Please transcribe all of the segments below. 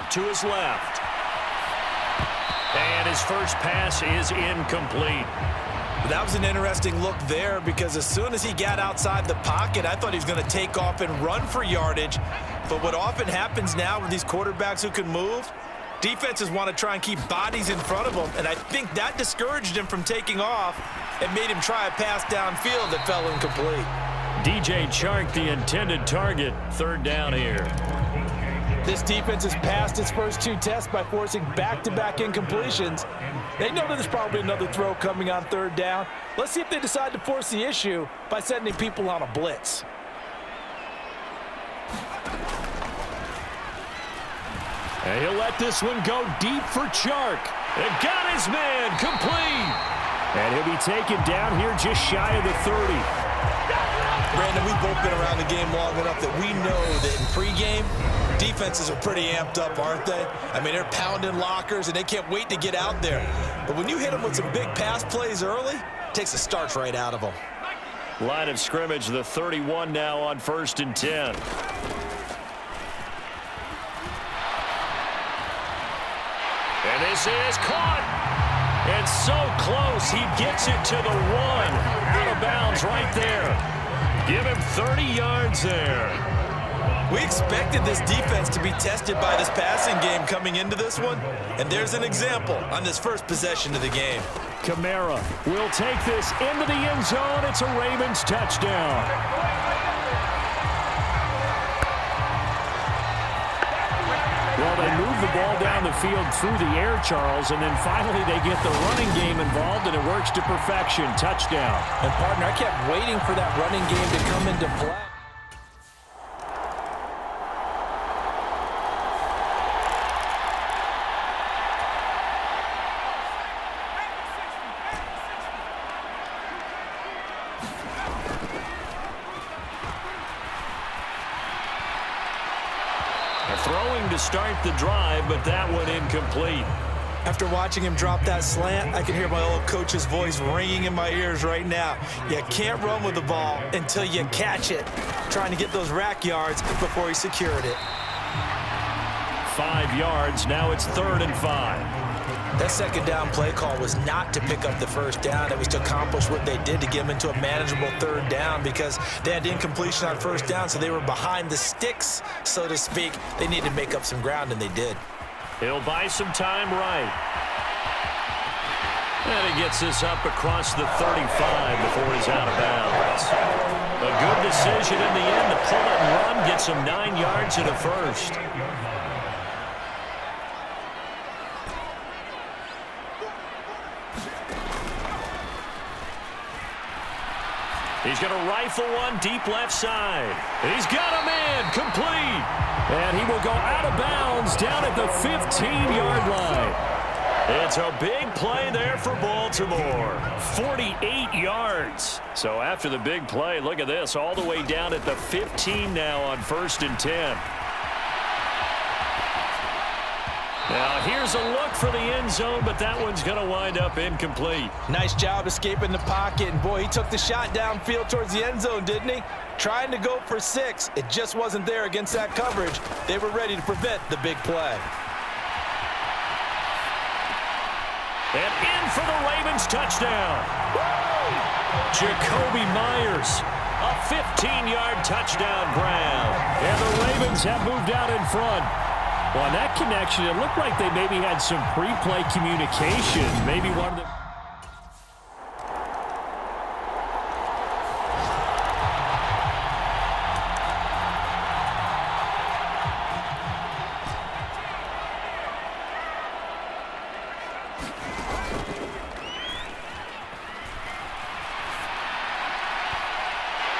out to his left. And his first pass is incomplete. That was an interesting look there because as soon as he got outside the pocket, I thought he was going to take off and run for yardage. But what often happens now with these quarterbacks who can move, defenses want to try and keep bodies in front of them, and I think that discouraged him from taking off and made him try a pass downfield that fell incomplete. DJ Chark, the intended target, third down here. This defense has passed its first two tests by forcing back-to-back incompletions. They know that there's probably another throw coming on third down. Let's see if they decide to force the issue by sending people on a blitz. And he'll let this one go deep for Chark. It got his man complete. And he'll be taken down here just shy of the 30. Brandon, we've both been around the game long enough that we know that in pregame, defenses are pretty amped up, aren't they? I mean, they're pounding lockers, and they can't wait to get out there. But when you hit them with some big pass plays early, it takes the starch right out of them. Line of scrimmage, the 31 now on 1st and 10. And this is caught. And so close, he gets it to the 1. Out of bounds right there. Give him 30 yards there. We expected this defense to be tested by this passing game coming into this one, and there's an example on this first possession of the game. Kamara will take this into the end zone. It's a Ravens touchdown. Well, they move the ball down the field through the air, Charles, and then finally they get the running game involved, and it works to perfection. Touchdown. And, partner, I kept waiting for that running game to come into play. Throwing to start the drive, but that one incomplete. After watching him drop that slant, I can hear my old coach's voice ringing in my ears right now. You can't run with the ball until you catch it. Trying to get those rack yards before he secured it. 5 yards, now it's 3rd and 5. That second down play call was not to pick up the first down. It was to accomplish what they did to get them into a manageable 3rd down because they had incompletion on 1st down, so they were behind the sticks, so to speak. They needed to make up some ground, and they did. He'll buy some time right. And he gets this up across the 35 before he's out of bounds. A good decision in the end to pull it and run, gets him 9 yards and a first. He's going to rifle one deep left side. He's got a man complete. And he will go out of bounds down at the 15-yard line. It's a big play there for Baltimore. 48 yards. So after the big play, look at this, all the way down at the 15 now on 1st and 10. Now here's a look for the end zone, but that one's going to wind up incomplete. Nice job escaping the pocket, and boy, he took the shot downfield towards the end zone, didn't he? Trying to go for 6. It just wasn't there against that coverage. They were ready to prevent the big play. And in for the Ravens touchdown. Jacoby Myers, a 15-yard touchdown grab. And the Ravens have moved out in front. Well, on that connection, it looked like they maybe had some pre-play communication. Maybe one of them.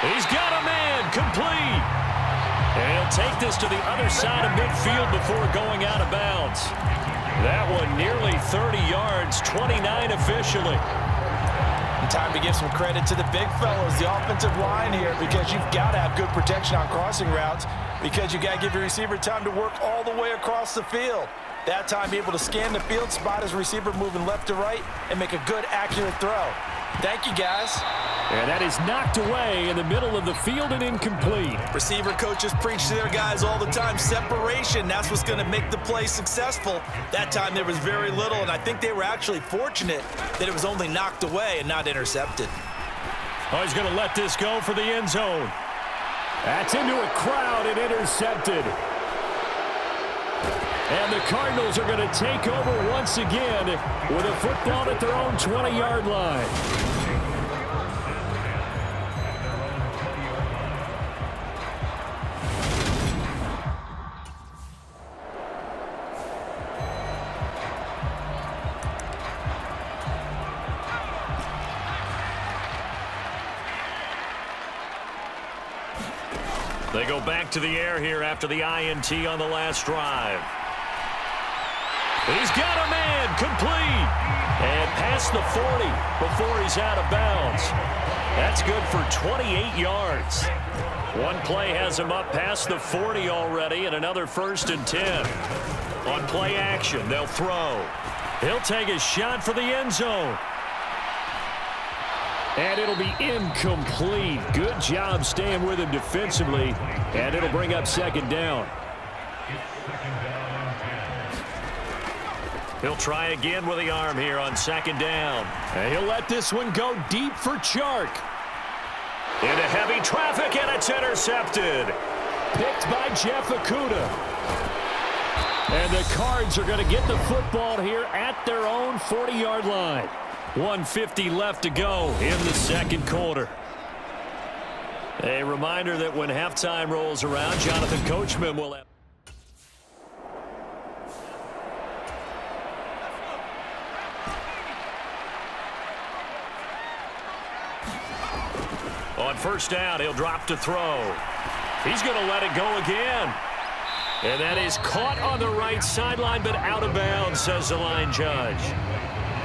He's got a man complete. And he'll take this to the other side of midfield before going out of bounds. That one nearly 30 yards, 29 officially. And time to give some credit to the big fellows, the offensive line here, because you've got to have good protection on crossing routes, because you got to give your receiver time to work all the way across the field. That time, be able to scan the field, spot his receiver moving left to right, and make a good, accurate throw. Thank you, guys. And that is knocked away in the middle of the field and incomplete. Receiver coaches preach to their guys all the time. Separation, that's what's going to make the play successful. That time there was very little, and I think they were actually fortunate that it was only knocked away and not intercepted. Oh, he's going to let this go for the end zone. That's into a crowd and intercepted. And the Cardinals are going to take over once again with a football at their own 20-yard line. They go back to the air here after the INT on the last drive. He's got a man, complete, and past the 40 before he's out of bounds. That's good for 28 yards. One play has him up past the 40 already, and another 1st and 10. On play action, they'll throw. He'll take a shot for the end zone. And it'll be incomplete. Good job staying with him defensively, and it'll bring up 2nd down. He'll try again with the arm here on 2nd down. And he'll let this one go deep for Chark. Into heavy traffic, and it's intercepted. Picked by Jeff Okudah. And the Cards are going to get the football here at their own 40-yard line. 1:50 left to go in the 2nd quarter. A reminder that when halftime rolls around, Jonathan Coachman will have... On 1st down, he'll drop to throw. He's going to let it go again. And that is caught on the right sideline, but out of bounds, says the line judge.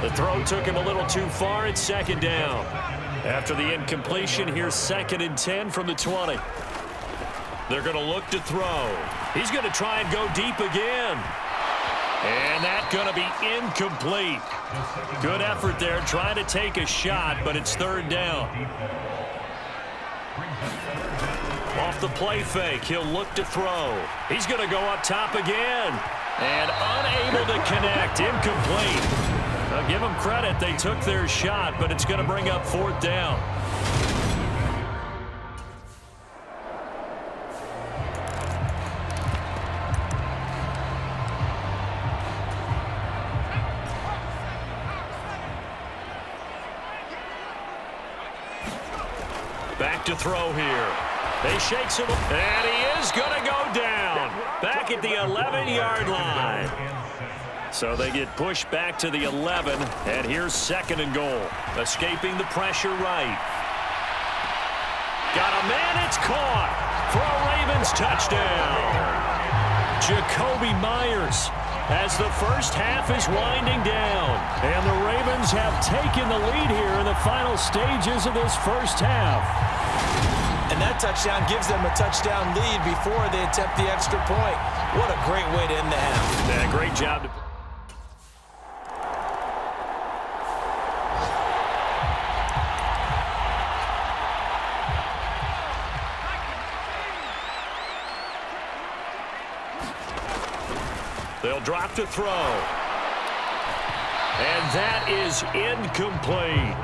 The throw took him a little too far. It's 2nd down. After the incompletion, here's 2nd and 10 from the 20. They're going to look to throw. He's going to try and go deep again. And that's going to be incomplete. Good effort there trying to take a shot, but it's 3rd down. Off the play fake, he'll look to throw. He's going to go up top again. And unable to connect. Incomplete. I'll give them credit. They took their shot, but it's going to bring up 4th down. Back to throw here. They shakes him, and he is going to go down. Back at the 11-yard line. So they get pushed back to the 11, and here's 2nd and goal. Escaping the pressure right. Got a man, it's caught for a Ravens touchdown. Jacoby Myers as the first half is winding down. And the Ravens have taken the lead here in the final stages of this first half. And that touchdown gives them a touchdown lead before they attempt the extra point. What a great way to end the half. Yeah, great job. They'll drop to throw. And that is incomplete.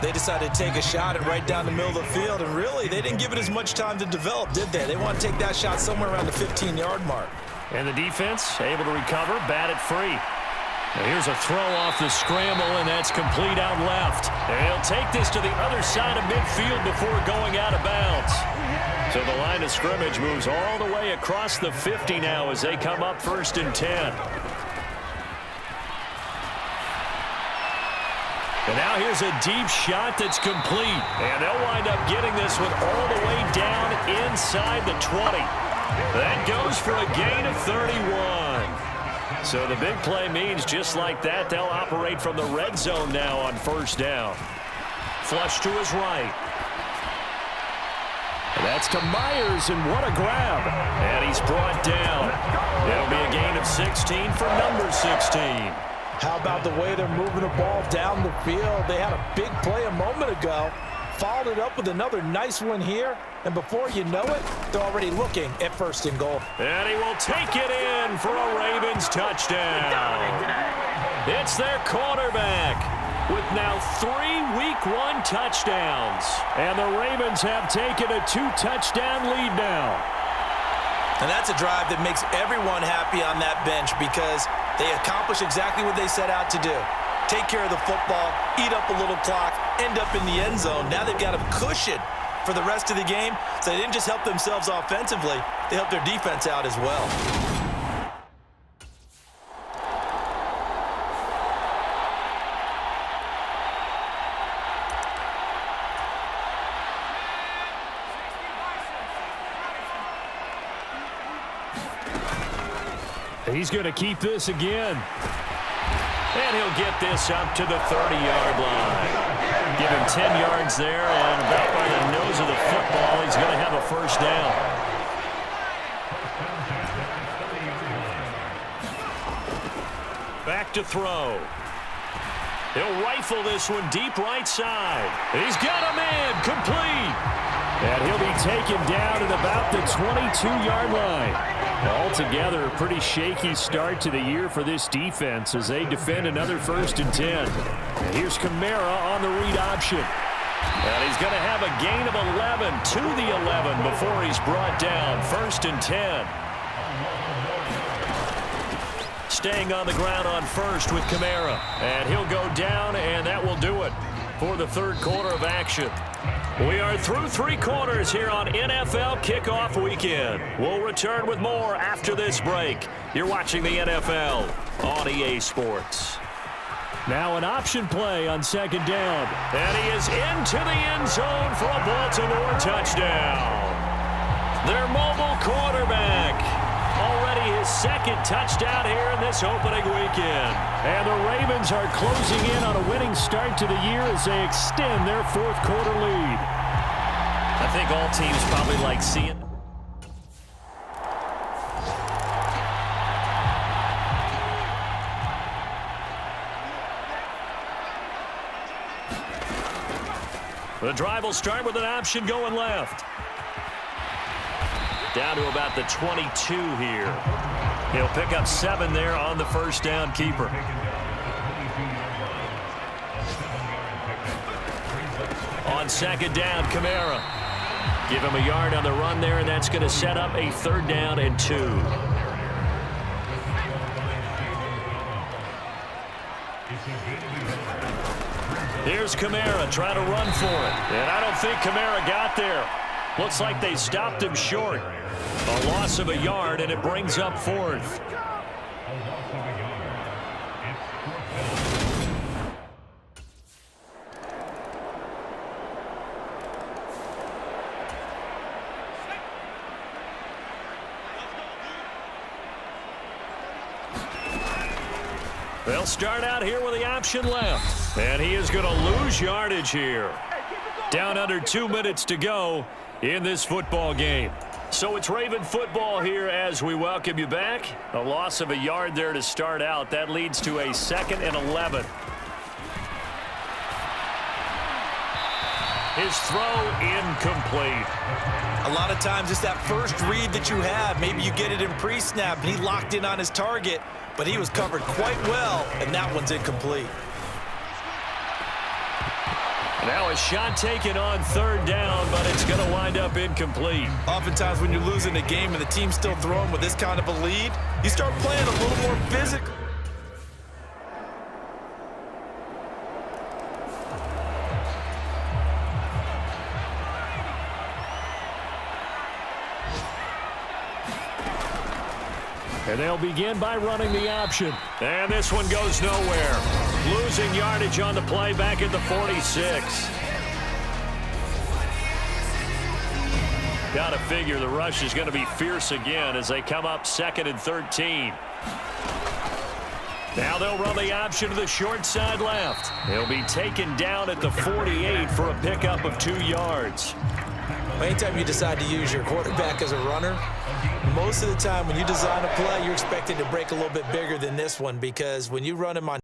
They decided to take a shot and right down the middle of the field, and really, they didn't give it as much time to develop, did they? They want to take that shot somewhere around the 15-yard mark. And the defense able to recover, bat it free. And here's a throw off the scramble, and that's complete out left. And he'll take this to the other side of midfield before going out of bounds. So the line of scrimmage moves all the way across the 50 now as they come up 1st and 10. And now here's a deep shot that's complete. And they'll wind up getting this one all the way down inside the 20. That goes for a gain of 31. So the big play means just like that, they'll operate from the red zone now on 1st down. Flush to his right. And that's to Myers, and what a grab. And he's brought down. It'll be a gain of 16 for number 16. How about the way they're moving the ball down the field? They had a big play a moment ago, followed it up with another nice one here, and before you know it, they're already looking at 1st and goal. And he will take it in for a Ravens touchdown. It's their quarterback with now 3 Week 1 touchdowns. And the Ravens have taken a 2-touchdown lead now. And that's a drive that makes everyone happy on that bench because they accomplish exactly what they set out to do. Take care of the football, eat up a little clock, end up in the end zone. Now they've got a cushion for the rest of the game, so they didn't just help themselves offensively, they helped their defense out as well. He's going to keep this again. And he'll get this up to the 30-yard line. Give him 10 yards there, and about by the nose of the football, he's going to have a 1st down. Back to throw. He'll rifle this one deep right side. He's got a man, complete. And he'll be taken down at about the 22-yard line. Altogether, a pretty shaky start to the year for this defense as they defend another 1st and 10. And here's Kamara on the read option. And he's going to have a gain of 11 to the 11 before he's brought down. 1st and 10. Staying on the ground on 1st with Kamara. And he'll go down, and that will do it for the 3rd quarter of action. We are through 3 quarters here on NFL Kickoff Weekend. We'll return with more after this break. You're watching the NFL on EA Sports. Now an option play on 2nd down. And he is into the end zone for a Baltimore touchdown. Their mobile quarterback. Already his 2nd touchdown here in this opening weekend. And the Ravens are closing in on a winning start to the year as they extend their 4th quarter lead. I think all teams probably like seeing. The drive will start with an option going left. Down to about the 22 here. He'll pick up 7 there on the 1st down keeper. On 2nd down, Kamara. Give him a yard on the run there, and that's going to set up a 3rd down and 2. Here's Kamara trying to run for it. And I don't think Kamara got there. Looks like they stopped him short. A loss of a yard, and it brings up 4th. They'll start out here with the option left. And he is going to lose yardage here. Down under 2 minutes to go in this football game. So it's Raven football here as we welcome you back. A loss of a yard there to start out. That leads to a 2nd and 11. His throw incomplete. A lot of times it's that first read that you have. Maybe you get it in pre-snap and he locked in on his target, but he was covered quite well, and that one's incomplete. Now a shot taken on 3rd down, but it's going to wind up incomplete. Oftentimes when you're losing a game and the team's still throwing with this kind of a lead, you start playing a little more physical. And they'll begin by running the option. And this one goes nowhere. Losing yardage on the play back at the 46. Got to figure the rush is going to be fierce again as they come up 2nd and 13. Now they'll run the option to the short side left. He'll be taken down at the 48 for a pickup of 2 yards. Anytime you decide to use your quarterback as a runner, most of the time when you design a play, you're expected to break a little bit bigger than this one, because when you run him on